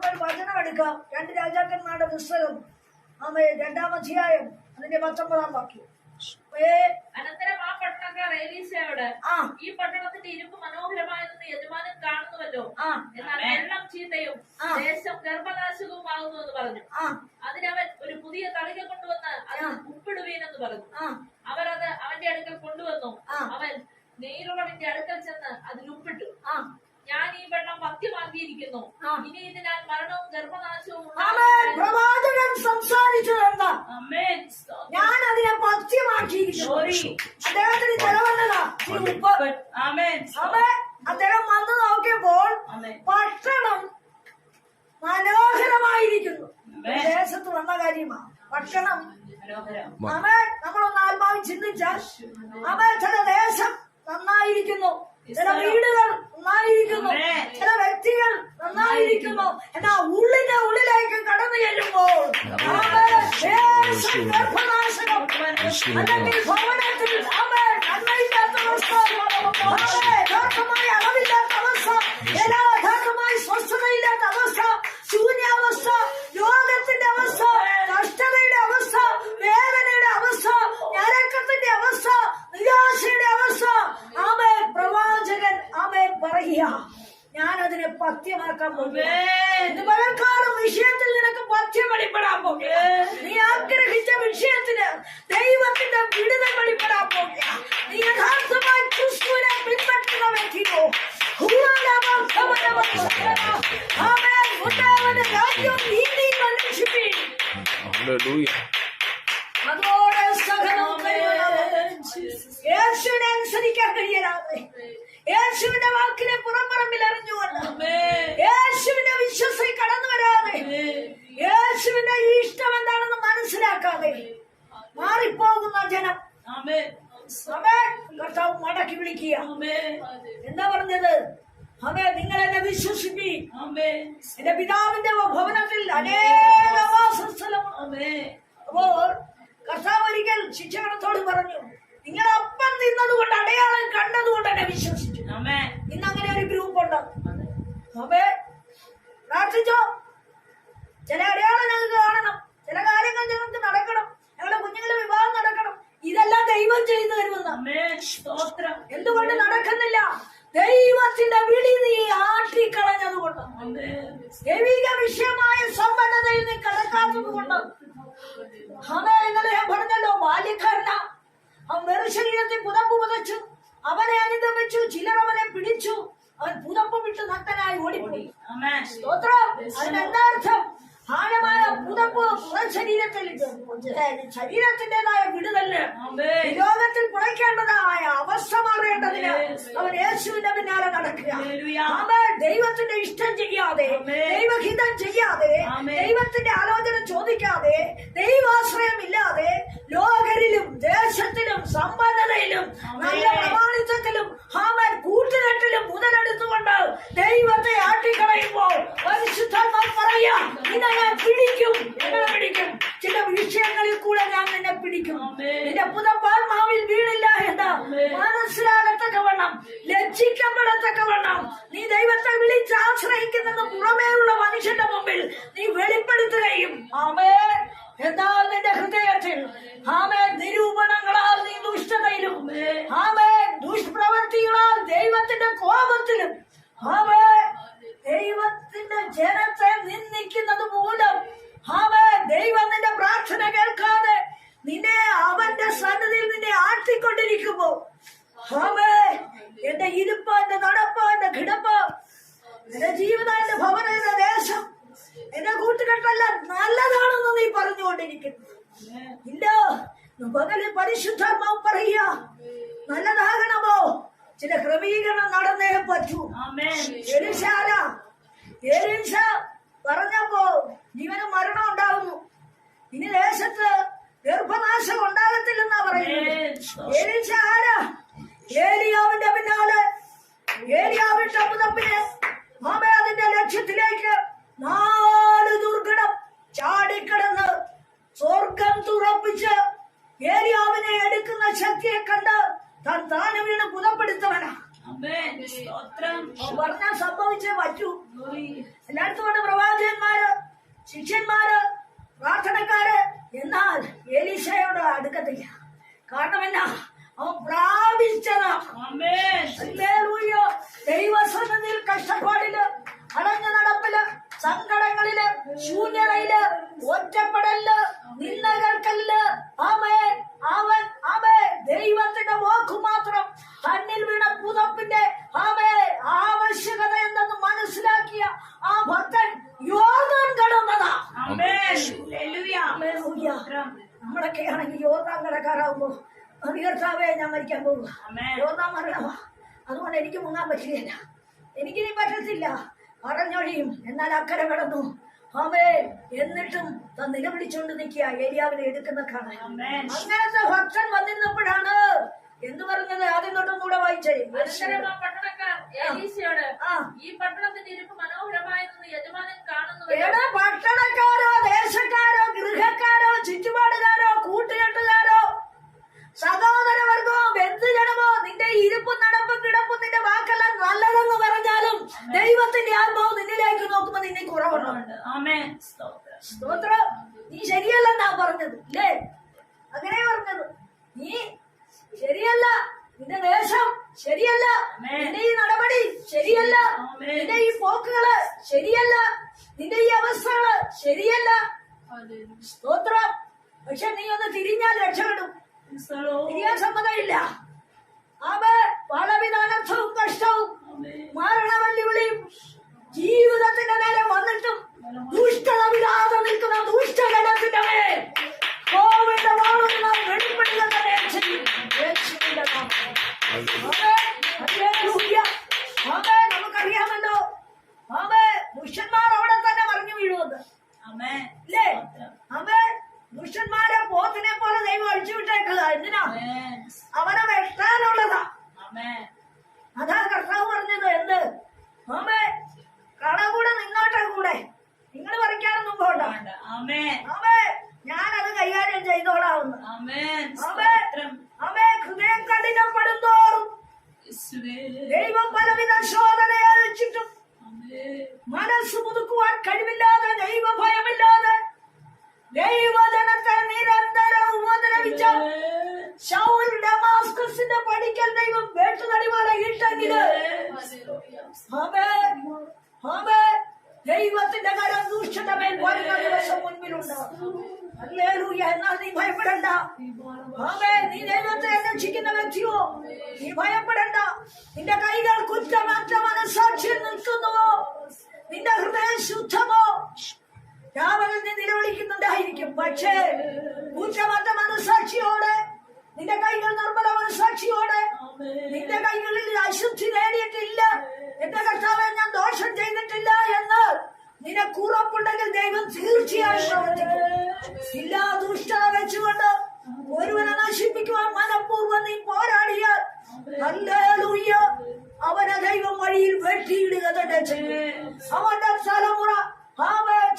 നമുക്കൊരു വചനം എടുക്കാം. 2 രാജാക്കന്മാരുടെ പുസ്തകം 2-ാം അധ്യായം അതിന്റെ 19-ാം വാക്യം. അനന്തരം ആ പട്ടണക്കാർ എലീശയോട്, ഈ പട്ടണത്തിന്റെ ഇരുമ്പ് മനോഹരമായതെന്ന് യജമാനൻ കാണുന്നുവല്ലോ, എന്നാൽ വെള്ളം ചീത്തയും ദേശം ഗർഭനാശകവുമാകുന്നു എന്ന് പറഞ്ഞു. അതിനവൻ ഒരു പുതിയ തളിക കൊണ്ടുവന്ന് അത് ഉപ്പിടുവീനെന്ന് പറഞ്ഞു. അവർ അത് അവന്റെ അടുക്കൽ കൊണ്ടുവന്നു. അവൻ നെയ്റുറവിന്റെ അടുക്കൽ ചെന്ന് അതിൽ ഉപ്പിട്ടു. ഞാൻ ഈ വെള്ളം പഥ്യമാക്കിയിരിക്കുന്നു, ഇനി ഇതിനാൽ മരണവും ഗർഭനാശവും. പ്രവാചകൻ സംസാരിച്ചതെന്താ? ഞാൻ അതിനെ പഥ്യമാക്കിയിരിക്കുന്നു. അദ്ദേഹത്തിന് ചെലവല്ലതാ ഉപ്പ്. അദ്ദേഹം വന്നു നോക്കിയപ്പോൾ ഭക്ഷണം മനോഹരമായിരിക്കുന്നു. ദേശത്ത് വന്ന കാര്യമാണ് ഭക്ഷണം. നമ്മളൊന്ന് ആത്മാവിൽ ചിന്തിച്ചാൽ ചില ദേശം നന്നായിരിക്കുന്നു, ചില വീടുകൾ നന്നായിരിക്കുന്നു, ചില വ്യക്തികൾ നന്നായിരിക്കുന്നു. എന്നാ ഉള്ളിന്റെ ഉള്ളിലേക്ക് കടന്നു ചെല്ലുമ്പോൾ ഗർഭനാശകം അല്ലെങ്കിൽ ഭവനത്തിൽ നന്മയില്ലാത്ത അവസ്ഥ, യഥാർത്ഥമായ അളവില്ലാത്ത അവസ്ഥ, യഥാർത്ഥമായി സ്വസ്ഥതയില്ലാത്ത അവസ്ഥ, ശൂന്യാവസ്ഥ, രോഗത്തിന്റെ അവസ്ഥ, കഷ്ടതയുടെ അവസ്ഥ, വേദനയുടെ അവസ്ഥ, ഞരക്കത്തിന്റെ അവസ്ഥ, നിരാശയുടെ അവസ്ഥ. പ്രവാചകൻ പറയുക, ഞാനതിനെ പഥ്യമാക്കാൻ പോകുന്നു. പലക്കാലം വിഷയത്തിൽ നിനക്ക് പഥ്യം വെളിപ്പെടാൻ പോകുക. നീ ആഗ്രഹിച്ച വിഷയത്തിന് ദൈവത്തിന്റെ വിടുതൽ വെളിപ്പെടാൻ പോകുക. നീ യഥാർത്ഥമായി ക്രിസ്തുവിനെ പിൻപറ്റുന്ന വ്യക്തിയോ രാജ്യവും നീതിയും അന്വേഷിപ്പീൻ. അതോടെ സകലവും യേശുവിനെ അനുസരിക്കാൻ കഴിയാതെ, യേശുവിന്റെ വാക്കിനെ പുറംപറമ്പിൽ അറിഞ്ഞുകൊണ്ട്, യേശുവിന്റെ വിശ്വസിൽ കടന്നു വരാതെ, യേശുവിന്റെ ഇഷ്ടം എന്താണെന്ന് മനസ്സിലാക്കാതെ മാറിപ്പോകുന്ന ജനം കർത്താവ് മടക്കി വിളിക്കുക. എന്താ പറഞ്ഞത്? നിങ്ങൾ എന്നെ വിശ്വസിപ്പി, എന്റെ പിതാവിന്റെ ഭവനത്തിൽ അനേക വാസസ്ഥലമാണ്. അപ്പോൾ കർത്താവ് ഒരിക്കൽ ശിക്ഷകണത്തോട് പറഞ്ഞു, നിങ്ങൾ അപ്പം തിന്നതുകൊണ്ട് അടയാളം കണ്ടതുകൊണ്ട് എന്നെ വിശ്വസിച്ചു. ഇന്ന് അങ്ങനെ ഒരു ഗ്രൂപ്പ് ഉണ്ട്. പ്രാർത്ഥിച്ചോ, ചില അടയാളം ഞങ്ങൾക്ക് കാണണം, ചില കാര്യങ്ങൾ ഞങ്ങൾക്ക് നടക്കണം, ഞങ്ങളുടെ കുഞ്ഞുങ്ങളുടെ വിവാഹം നടക്കണം, ഇതെല്ലാം ദൈവം ചെയ്തു തരുമെന്ന്. എന്തുകൊണ്ട് നടക്കുന്നില്ല? ദൈവത്തിന്റെ വിളി നീ ആട്ടിക്കളഞ്ഞതുകൊണ്ട്, ദൈവിക വിഷയമായ സമ്പന്നതയിൽ നീ കടക്കാത്തത് കൊണ്ട്. ഇന്നലെ ഞാൻ പറഞ്ഞല്ലോ, ബാല്യക്കാരന അവൻ വെറു ശരീരത്തിൽ പുതപ്പ് പുതച്ചു, അവനെ അനുഗമിച്ചു, ചിലർ അവനെ പിടിച്ചു, അവൻ പുതപ്പ് വിട്ട് നഗ്നനായി ഓടിപ്പോയി. അതിനെന്താർത്ഥം? ആഴമായ പുതപ്പ് ശരീരത്തിന്റേതായ വിടുതലിന്, രോഗത്തിൽ പുറയ്ക്കേണ്ടതായ അവസ്ഥ മാറേണ്ടതിന് അവൻ യേശുവിന്റെ പിന്നാലെ നടക്കുക. ദൈവത്തിന്റെ ഇഷ്ടം ചെയ്യാതെ, ദൈവഹിതം ചെയ്യാതെ, ദൈവത്തിന്റെ ആലോചന ചോദിക്കാതെ, ദൈവാശ്രയമില്ലാതെ, ലോകരിലും ദേശത്തിലും സമ്പന്നതയിലും നല്ല പ്രമാണിത്വത്തിലും കൂട്ടുകെട്ടിലും മുതലെടുത്തുകൊണ്ട് ദൈവത്തെ ആട്ടിക്കളയുമ്പോൾ പരിശുദ്ധാത്മാവ് പറയാ, ഞാൻ പിടിക്കും. എന്നെ പിടിക്കും. ചില വിഷയങ്ങളിൽ കൂടെ ഞാൻ നിന്നെ പിടിക്കും. നിന്റെ പുതപ്പാത്മാവിൽ വീണില്ല എന്ന് മനസ്സിലാകത്തക്കവണ്ണം, ലജ്ജിക്കപ്പെടത്തക്കവണ്ണം നീ ദൈവത്തെ വിളിച്ച് ആശ്രയിക്കുന്നത് പുറമേയുള്ള മനുഷ്യന്റെ മുമ്പിൽ നീ വെളിപ്പെടുത്തുകയും, എന്നാൽ നിന്റെ ഹൃദയത്തിൽ നിരൂപണങ്ങളാൽ നീ ദുഷ്ടതയിലും ദുഷ്പ്രവൃത്തികളാൽ ദൈവത്തിന്റെ കോപത്തിലും ദൈവത്തിന്റെ ജനത്തെ നിന്ദിക്കുന്നത് മൂലം ദൈവം നിന്റെ പ്രാർത്ഥന കേൾക്കാതെ നിന്നെ അവന്റെ സന്നിധിയിൽ നിന്നെ ആട്ടിക്കൊണ്ടിരിക്കുമ്പോ എന്റെ ഇരിപ്പ്, എന്റെ നടപ്പ്, എന്റെ കിടപ്പ്, എന്റെ ജീവിതം, എന്റെ ഭവനം, എന്റെ ദേശം, എന്റെ കൂട്ടുകെട്ടെല്ലാം നല്ലതാണെന്ന് നീ പറഞ്ഞുകൊണ്ടിരിക്കുന്നു. ഇല്ല, പകലിൽ പരിശുദ്ധാത്മാവ് പറയുക, നല്ലതാകണമോ ചില ക്രമീകരണം നടന്നേ പറ്റൂ. എലീശ പറഞ്ഞപ്പോ ജീവന് മരണം ഉണ്ടാകുന്നു, ഇനി ദേശത്ത് ഗർഭനാശം ഉണ്ടാകത്തില്ലെന്നാ പറയുന്നത്. എലീശ ആരാ? ഏലിയാവിന്റെ പിന്നാലെ, ഏലിയാവിന്റെ പുതപ്പിന് അതിന്റെ ലക്ഷ്യത്തിലേക്ക് 4 ദുർഘടം ചാടിക്കിടന്ന് സ്വർഗം തുറപ്പിച്ച് ഏലിയാവിനെ എടുക്കുന്ന ശക്തിയെ കണ്ട് താനും വീണ് പുതപ്പെടുത്തവനാ. പറഞ്ഞാൽ സംഭവിച്ചേ പറ്റൂ. എല്ലായിടത്തും കൊണ്ട് പ്രവാചകൻ ശൂന്യതയില്, ഒറ്റപ്പെടല്, നിന്ദകൾക്കല്ല്, അവൻ ദൈവത്തിന്റെ വാക്കു മാത്രം തന്നിൽ വീണ പുതപ്പിന്റെ ആവശ്യകത എന്തെന്ന് മനസ്സിലാക്കിയ ആ ഭക്തൻ യോർദാൻ കടന്നതാ. നമ്മളൊക്കെ ആണെങ്കിൽ യോർദാൻ കടക്കാറാവുമ്പോ കർത്താവേ ഞാൻ മരിക്കാൻ പോകുക, യോർദാൻ അറിയാമോ, അതുകൊണ്ട് എനിക്ക് മുങ്ങാൻ പറ്റുകയില്ല, എനിക്കിനി പറ്റത്തില്ല പറഞ്ഞൊഴിയും. എന്നാൽ അക്കരെ കടന്നു. എന്നിട്ടും നിലവിളിച്ചുകൊണ്ട് നിൽക്കുക, ഏലിയാവിനെ എടുക്കുന്ന കാണാൻ. അങ്ങനത്തെ ഭക്തൻ വന്നിരുന്നപ്പോഴാണ് എന്ത് പറഞ്ഞത്? ആദ്യം തൊട്ടും കൂടെ വായിച്ചേ. പട്ടണക്കാർ എലീശയോട്, ഈ പട്ടണത്തിന്റെ ഇരിപ്പ് മനോഹരമായെന്ന് യജമാനൻ കാണുന്നു. പട്ടണക്കാരോ, ദേശക്കാരോ, ഗൃഹക്കാരോ, ചുറ്റുപാടുകാരോ, കൂട്ടുകെട്ടുകാരോ, സഹോദരവർഗമോ, ബന്ധുജനമോ, നിന്റെ ഇരിപ്പും നടപ്പും കിടപ്പും നിന്റെ വാക്കെല്ലാം നല്ലതെന്ന് പറഞ്ഞാലും ദൈവത്തിന്റെ ആത്മാവ് നിന്നിലേക്ക് നോക്കുമ്പോ നിന്നെ കുറവുണ്ട്. സ്തോത്രം. നീ ശരിയല്ലെന്നാ പറഞ്ഞത്, ഇല്ലേ? അങ്ങനെ പറഞ്ഞത്. നീ ശരിയല്ല, നിന്റെ ദേശം ശരിയല്ല, നിന്റെ ഈ നടപടി ശരിയല്ല, നിന്റെ ഈ പോക്കുകള് ശരിയല്ല, നിന്റെ ഈ അവസ്ഥകള് ശരിയല്ല. സ്തോത്രം. പക്ഷെ നീ ഒന്ന് തിരിഞ്ഞാൽ രക്ഷപ്പെടും. തിരിയാൻ സമ്മതമില്ല. പലവിധ അനർത്ഥവും കഷ്ടവും മരണവല്ലുവിളിയും ജീവിതത്തിന്റെ നേരെ വന്നിട്ടും ദുഷ്ടത വിടാതെ നിൽക്കുന്ന ദുഷ്ടജനത്തിന്റെ മേൽ കോവിഡ് വാളുന്ന വെളിപ്പെടുക തന്നെ ചെയ്യും. നമുക്കറിയാമല്ലോ, ദുഷ്ടന്മാർ അവിടെ തന്നെ മറിഞ്ഞു വീഴുമെന്ന്, ഇല്ലേ? ദുഷ്ടന്മാരെ പോത്തിനെ പോലെ ദൈവം അഴിച്ചു വിട്ടേക്കുക. എന്തിനാ? അവനെ വെട്ടാനുള്ളതാ. അതാ കർത്താവ് പറഞ്ഞത്. എന്ത്? കടകൂടെ നിന്നോട്ടെ കൂടെ, നിങ്ങൾ പറിക്കാനൊന്നും പോണ്ട, ഞാനത് കൈകാര്യം ചെയ്തോളാവുന്നു. ഹൃദയം കഠിനപ്പെടും തോറും ദൈവം പലവിധ ശോധന അയച്ചിട്ടും മനസ്സ് പുതുക്കുവാൻ കഴിവില്ലാതെ, ദൈവഭയമില്ലാതെ ദൈവജനത്തെ നിരന്തരം ഉപദ്രവിച്ച ശൗൽ ഡമാസ്കസിന്റെ പടിക്കൽ ദൈവം വേട്ടുനടിമാരെ ഇട്ടെങ്കില് ദൈവത്തിന്റെ കരം ദുഷ്ടന്റെ മേൽ വരുന്ന ദിവസം മുൻപിലുണ്ട്. ഹല്ലേലൂയ. എന്നാൽ നീ ഭയപ്പെടണ്ട. നീ ദൈവത്തെ അന്വേഷിക്കുന്ന വ്യക്തിയോ, നീ ഭയപ്പെടണ്ട. നിന്റെ കൈകൾ കുറ്റമറ്റ മനസ്സാക്ഷിയിൽ നിൽക്കുന്നുവോ? നിന്റെ ഹൃദയം ശുദ്ധമോ? രാവിലെ നീ നിലവിളിക്കുന്നുണ്ടായിരിക്കും, പക്ഷേ കുറ്റമറ്റ മനസ്സാക്ഷിയോടെ, നിന്റെ കൈകൾ നിർമ്മല മനസ്സാക്ഷിയോടെ, നിന്റെ കൈകളിൽ അശുദ്ധി നേടിയിട്ടില്ല, എന്റെ കർത്താവെ ഞാൻ ദോഷം ചെയ്തിട്ടില്ല എന്ന് നിനക്കുറപ്പുണ്ടെങ്കിൽ ദൈവം തീർച്ചയായും പ്രവർത്തിക്കും. എല്ലാ ദുഷ്ടത വെച്ചുകൊണ്ട് ഒരുവനെ നശിപ്പിക്കുവാൻ മനഃപൂർവ്വം നീ പോരാടിയാൽ ഹല്ലേലൂയ, അവനെ ദൈവം വഴിയിൽ വെട്ടിയിടുക തന്നെ ചെയ്യും. അവന്റെ തലമുറ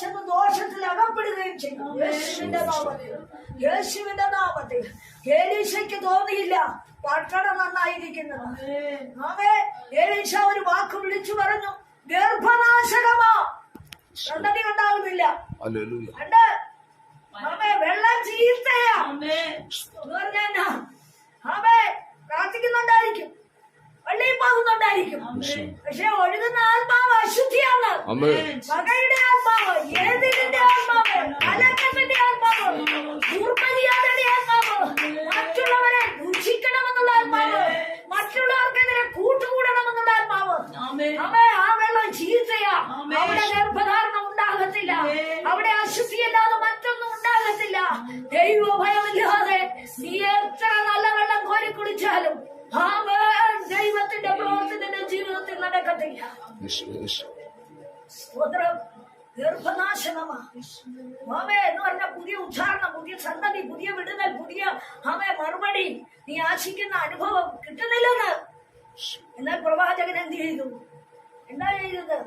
ചെന്ന് ദോഷത്തിൽ അകപ്പെടുകയും ചെയ്യും. യേശുവിന്റെ നാമത്തിൽ. എലീശയ്ക്ക് തോന്നിയില്ല പട്ടണം നന്നായിരിക്കുന്നത്. എലീശ ഒരു വാക്ക് വിളിച്ചു പറഞ്ഞു, ഗർഭനാശകമാ, സന്തതി ഉണ്ടാവുന്നില്ല. വെള്ളം ചീത്തയാ പറഞ്ഞാ പ്രാർത്ഥിക്കുന്നുണ്ടായിരിക്കും, പള്ളിയിൽ പോകുന്നുണ്ടായിരിക്കും, പക്ഷെ ഒഴുകുന്ന ആത്മാവ് അശുദ്ധിയാണ്. മകളുടെ ആത്മാവ്, ഏതിന്റെ ആത്മാവ്, കലക്കത്തിന്റെ ആത്മാവ്, ദുർമര്യാദയുടെ ആത്മാവ്, മറ്റുള്ളവരെ ദുഷിക്കണമെന്നുള്ള ആത്മാവ്, മറ്റുള്ളവർക്കെതിരെ കൂട്ടുകൂടണമെന്നുള്ള ആത്മാവ്. ആ വെള്ളം ചീത്തയാ. അവിടെ ഗർഭധാരണം ഉണ്ടാകത്തില്ല, അവിടെ അശുദ്ധിയല്ലാതെ മറ്റൊന്നും ഉണ്ടാകത്തില്ല. ദൈവഭയമില്ലാതെ നീ എത്ര നല്ല വെള്ളം കോരി കുടിച്ചാലും ദൈവത്തിന്റെ പ്രവർത്തനത്തിന്റെ ജീവിതത്തിൽ നടക്കത്തില്ല. ഗർഭനാശനമാ എന്ന് പറഞ്ഞ പുതിയ ഉച്ചാരണം, പുതിയ സന്തതി, പുതിയ വിടുതൽ, പുതിയ മറുപടി നീ ആശിക്കുന്ന അനുഭവം കിട്ടുന്നില്ലെന്ന്. എന്നാൽ പ്രവാചകൻ എന്ത് ചെയ്തു? എന്താ ചെയ്തത്?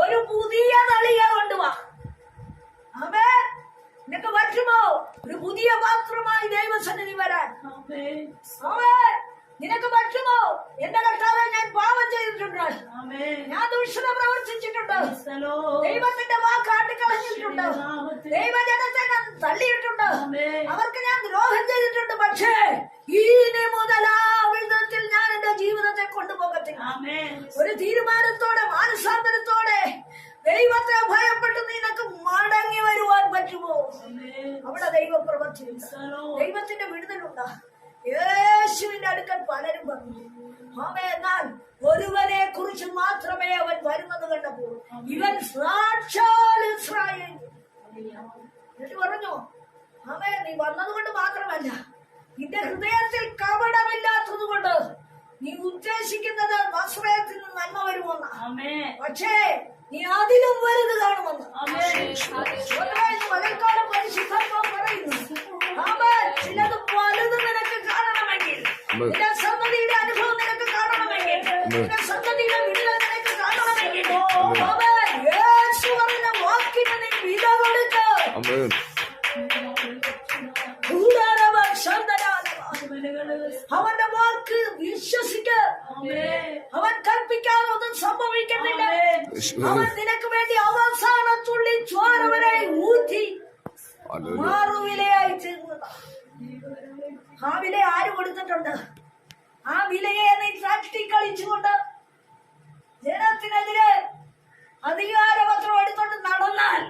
ഒരു പുതിയ തളിക കൊണ്ടുവാ. നിനക്ക് പറ്റുമോ ഒരു പുതിയ പാത്രമായി ദൈവസന്നിധി വരാൻ? നിനക്ക് പറ്റുമോ? എന്റെ കർത്താവേ, ഞാൻ പാപം ചെയ്തിട്ടുണ്ട്, ഞാൻ ദുഷ്ടത പ്രവർത്തിച്ചിട്ടുണ്ട്, ദൈവത്തിന്റെ വാക്ക് ആട്ടിക്കളഞ്ഞിട്ടുണ്ട്, ദൈവജനത്തെ ഞാൻ തള്ളിയിട്ടുണ്ട്, അവർക്ക് ഞാൻ ദ്രോഹം ചെയ്തിട്ടുണ്ട്. പക്ഷേ ഇനി മുതൽ ആ വിധത്തിൽ ഞാൻ എന്റെ ജീവിതത്തെ കൊണ്ടുപോകത്തില്ല. ഒരു തീരുമാനത്തോടെ, മാനസാന്തരത്തോടെ, ദൈവത്തെ അവിടെ ദൈവം പ്രവർത്തിച്ചു. ദൈവത്തിന്റെ വിടുതലുണ്ട്. യേശുവിന്റെ അടുക്കൽ പലരും പറഞ്ഞു. എന്നാൽ ഒരുവനെ കുറിച്ച് മാത്രമേ അവൻ വരുന്നത് കണ്ടപ്പോൾ ഇവൻ സാക്ഷാൽ ഇസ്രായേൽ എന്നിട്ട് പറഞ്ഞു, നീ വന്നതുകൊണ്ട് മാത്രമല്ല, നിന്റെ ഹൃദയത്തിൽ കപടമില്ലാത്തത് കൊണ്ട് നീ ഉദ്ദേശിക്കുന്നത് നസ്രയത്തിൽ നിന്ന് നന്മ വരുമെന്ന്. പക്ഷേ നീ അതിലും വലുത് കാണുമെന്ന്. പലക്കാലം പരിശുദ്ധാത്മാവ് പറയുന്നു, ചിലത് വലുത് നിനക്ക് കാണണമെങ്കിൽ, നിന്റെ സന്തതിയുടെ അനുഭവം നിനക്ക് കാണണമെങ്കിൽ, നിന്റെ സന്തതിയുടെ വിടുതൽ നിനക്ക് കാണണമെങ്കിൽ, യേശു പറഞ്ഞ വാക്കിന് നീ വില കൊടുക്ക. അവന്റെ വാക്ക് വിശ്വസിക്ക. അവൻ കൽപ്പിക്കാതെ ഒന്നും സംഭവിക്കുന്നില്ല. അവൻ നിനക്ക് വേണ്ടി അവസാന തുള്ളി ചോര വരെ ഊറ്റി മാറുവിലയായി തീർന്നതാ. ആ വില ആര് കൊടുത്തിട്ടുണ്ട്? ആ വിലയെ നീ തട്ടിക്കളിച്ചുകൊണ്ട് ജനത്തിനെതിരെ അധികാരപത്രം എടുത്തോണ്ട് നടന്നാൽ,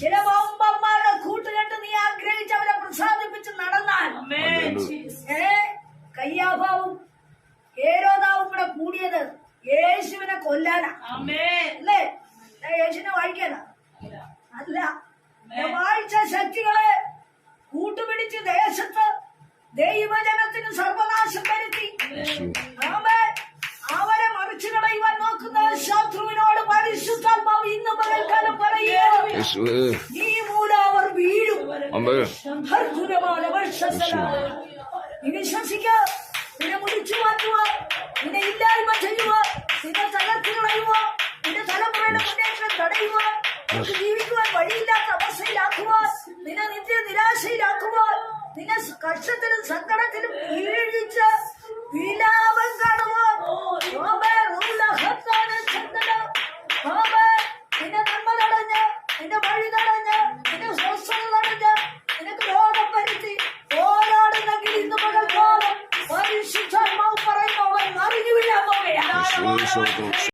ചില വമ്പന്മാരുടെ കൂട്ടുകെട്ട് നീ ആഗ്രഹിച്ചവരെ പ്രസാദിപ്പിച്ച് നടന്നാൽ, കയ്യാഭാവും ഹേരോദാവും കൂടെ കൂടിയത് യേശുവിനെ കൊല്ലാനാ. അല്ലേ? യേശുവിനെ വായിക്കാനാ? അല്ല. വായിച്ച ശക്തികളെ കൂട്ടുപിടിച്ച് ദേശത്ത് ദൈവജനത്തിന് സർവനാശം വരുത്തി അവരെ മറിച്ചു കളയുവാൻ നോക്കുന്ന ശത്രുവിനോട് പരിശുദ്ധാത്മാവ് ഇന്ന് പകൽക്കാലം പറയുക, നീ മൂലം അവർ വീഴും. നീ വിശ്വസിക്ക. നിന്നെ മുടിച്ചു മാറ്റുക, നിന്നെ ഇല്ലായ്മ ചെയ്യുക, നിന്നെ തകർത്ത് കളയുക, നിന്റെ തലമുറയുടെ മുന്നേറ്റം തടയുക, നിനക്ക് ജീവിക്കുവാൻ വഴിയില്ലാത്ത അവസ്ഥയിലാക്കുക, നിന്നെ നിത്യ നിരാശയിലാക്കുക, നിന്നെ കഷ്ടത്തിലും സങ്കടത്തിലും വീഴിച്ച്